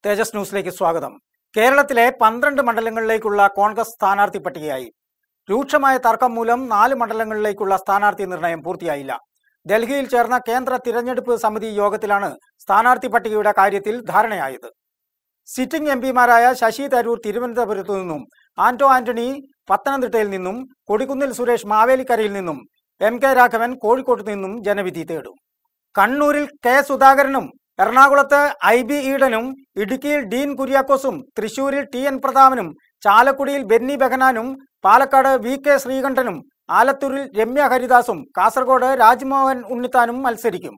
തേജസ് ന്യൂസിലേക്ക് സ്വാഗതം. കേരളത്തിലെ 12 മണ്ഡലങ്ങളിലേക്കുള്ള കോൺഗ്രസ് സ്ഥാനാർത്ഥി പട്ടികയായി. രൂക്ഷമായ തർക്കം മൂലം 4 മണ്ഡലങ്ങളിലേക്കുള്ള സ്ഥാനാർത്ഥി നിർണയം പൂർത്തിയായില്ല. ഡൽഹിയിൽ ചേർന്ന കേന്ദ്ര തിരഞ്ഞെടുപ്പ് സമിതി യോഗത്തിലാണ് സ്ഥാനാർത്ഥി പട്ടികയുടെ കാര്യത്തിൽ ധാരണയായത്. സിറ്റിംഗ് എംപിമാരായ ശശി തരൂർ തിരുവനന്തപുരത്തു നിന്നും, ആന്റോ ആന്റണി പത്തനംതിട്ടയിൽ നിന്നും, കൊടിക്കുന്നിൽ സുരേഷ് മാവേലിക്കരയിൽ നിന്നും, MK രാഘവൻ കോഴിക്കോട്ട് നിന്നും ജനവിധി തേടും. കണ്ണൂരിൽ K സുധാകരനും, എറണാകുളത്ത് IB ഈഡനും, ഇടുക്കിയിൽ ഡീൻ കുര്യാക്കോസും, തൃശൂരിൽ TN പ്രതാപനും, ചാലക്കുടിയിൽ ബെന്നി ബെഹനാനും, പാലക്കാട് VK ശ്രീകണ്ഠനും, ആലത്തൂരിൽ രമ്യ ഹരിദാസും, കാസർഗോഡ് രാജ്മോഹൻ ഉണ്ണിത്താനും മത്സരിക്കും.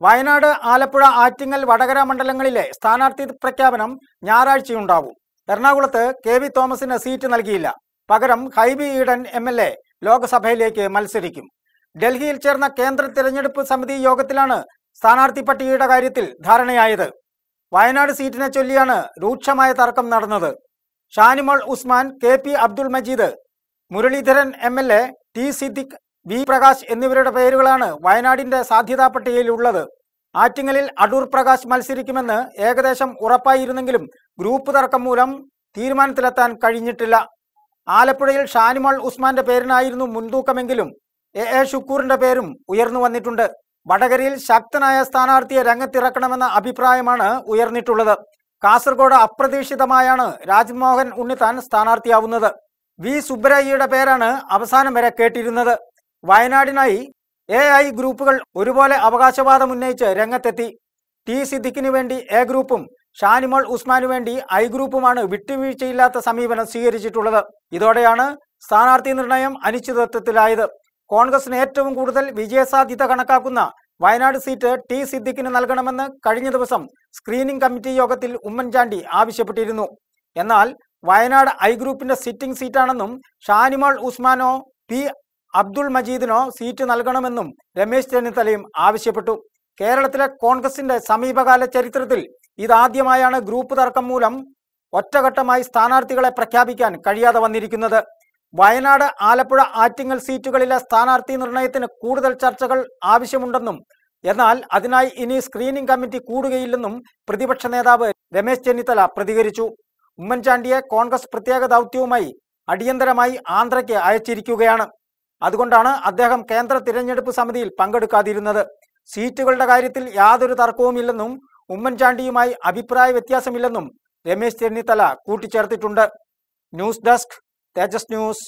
വയനാട്, ആലപ്പുഴ, ആറ്റിങ്ങൽ, വടകര മണ്ഡലങ്ങളിലെ സ്ഥാനാർത്ഥി പ്രഖ്യാപനം ഞായറാഴ്ചയുണ്ടാവും. എറണാകുളത്ത് KV തോമസിന് സീറ്റ് നൽകിയില്ല. പകരം ഹൈബി ഈഡൻ MLA ലോക്സഭയിലേക്ക് മത്സരിക്കും. ഡൽഹിയിൽ ചേർന്ന കേന്ദ്ര തിരഞ്ഞെടുപ്പ് സമിതി യോഗത്തിലാണ് സ്ഥാനാർത്ഥി പട്ടികയുടെ കാര്യത്തിൽ ധാരണയായത്. വയനാട് സീറ്റിനെ ചൊല്ലിയാണ് രൂക്ഷമായ തർക്കം നടന്നത്. Shanimol Usman, KP Abdul Majeed, Muraleedharan MLA, T Siddique, V Prakash എന്നിവരുടെ പേരുകളാണ് വയനാടിന്റെ സാധ്യതാ പട്ടികയിലുള്ളത്. ആറ്റിങ്ങലിൽ അടൂർ പ്രകാശ് മത്സരിക്കുമെന്ന് ഏകദേശം ഉറപ്പായിരുന്നെങ്കിലും ഗ്രൂപ്പ് തർക്കം മൂലം തീരുമാനത്തിലെത്താൻ കഴിഞ്ഞിട്ടില്ല. ആലപ്പുഴയിൽ ഷാനിമോൾ ഉസ്മാന്റെ പേരിനായിരുന്നു മുൻതൂക്കമെങ്കിലും AA ഷുക്കൂറിന്റെ പേരും ഉയർന്നു വന്നിട്ടുണ്ട്. വടകരയിൽ ശക്തനായ സ്ഥാനാർത്ഥിയെ രംഗത്തിറക്കണമെന്ന അഭിപ്രായമാണ് ഉയർന്നിട്ടുള്ളത്. കാസർഗോഡ് അപ്രതീക്ഷിതമായാണ് രാജ്മോഹൻ ഉണ്ണിത്താൻ സ്ഥാനാർത്ഥിയാവുന്നത്. V സുബ്ബരായിയുടെ പേരാണ് അവസാനം വരെ കേട്ടിരുന്നത്. വയനാടിനായി AI ഗ്രൂപ്പുകൾ ഒരുപോലെ അവകാശവാദം ഉന്നയിച്ച് രംഗത്തെത്തി. T സിദ്ദിഖിന് വേണ്ടി A ഗ്രൂപ്പും ഷാനിമോൾ ഉസ്മാനു വേണ്ടി I ഗ്രൂപ്പുമാണ് വിട്ടുവീഴ്ചയില്ലാത്ത സമീപനം സ്വീകരിച്ചിട്ടുള്ളത്. ഇതോടെയാണ് സ്ഥാനാർത്ഥി നിർണയം അനിശ്ചിതത്വത്തിലായത്. കോൺഗ്രസിന് ഏറ്റവും കൂടുതൽ വിജയസാധ്യത കണക്കാക്കുന്ന വയനാട് സീറ്റ് T സിദ്ദിഖിന് നൽകണമെന്ന് കഴിഞ്ഞ ദിവസം സ്ക്രീനിംഗ് കമ്മിറ്റി യോഗത്തിൽ ഉമ്മൻചാണ്ടി ആവശ്യപ്പെട്ടിരുന്നു. എന്നാൽ വയനാട് I ഗ്രൂപ്പിന്റെ സിറ്റിംഗ് സീറ്റാണെന്നും ഷാനിമോൾ ഉസ്മാനോ P അബ്ദുൾ മജീദിനോ സീറ്റ് നൽകണമെന്നും രമേശ് ചെന്നിത്തലയും ആവശ്യപ്പെട്ടു. കേരളത്തിലെ കോൺഗ്രസിന്റെ സമീപകാല ചരിത്രത്തിൽ ഇതാദ്യമായാണ് ഗ്രൂപ്പ് തർക്കം മൂലം ഒറ്റഘട്ടമായി സ്ഥാനാർത്ഥികളെ പ്രഖ്യാപിക്കാൻ കഴിയാതെ വന്നിരിക്കുന്നത്. വയനാട്, ആലപ്പുഴ, ആറ്റിങ്ങൽ സീറ്റുകളിലെ സ്ഥാനാർത്ഥി നിർണയത്തിന് കൂടുതൽ ചർച്ചകൾ ആവശ്യമുണ്ടെന്നും എന്നാൽ അതിനായി ഇനി സ്ക്രീനിംഗ് കമ്മിറ്റി കൂടുകയില്ലെന്നും പ്രതിപക്ഷ നേതാവ് രമേശ് ചെന്നിത്തല പ്രതികരിച്ചു. ഉമ്മൻചാണ്ടിയെ കോൺഗ്രസ് പ്രത്യേക ദൗത്യവുമായി അടിയന്തരമായി ആന്ധ്രയ്ക്ക് അയച്ചിരിക്കുകയാണ്. അതുകൊണ്ടാണ് അദ്ദേഹം കേന്ദ്ര തിരഞ്ഞെടുപ്പ് സമിതിയിൽ പങ്കെടുക്കാതിരുന്നത്. സീറ്റുകളുടെ കാര്യത്തിൽ യാതൊരു തർക്കവുമില്ലെന്നും ഉമ്മൻചാണ്ടിയുമായി അഭിപ്രായ വ്യത്യാസമില്ലെന്നും രമേശ് ചെന്നിത്തല കൂട്ടിച്ചേർത്തിട്ടുണ്ട്. ന്യൂസ് ഡെസ്ക്, തേജസ് ന്യൂസ്.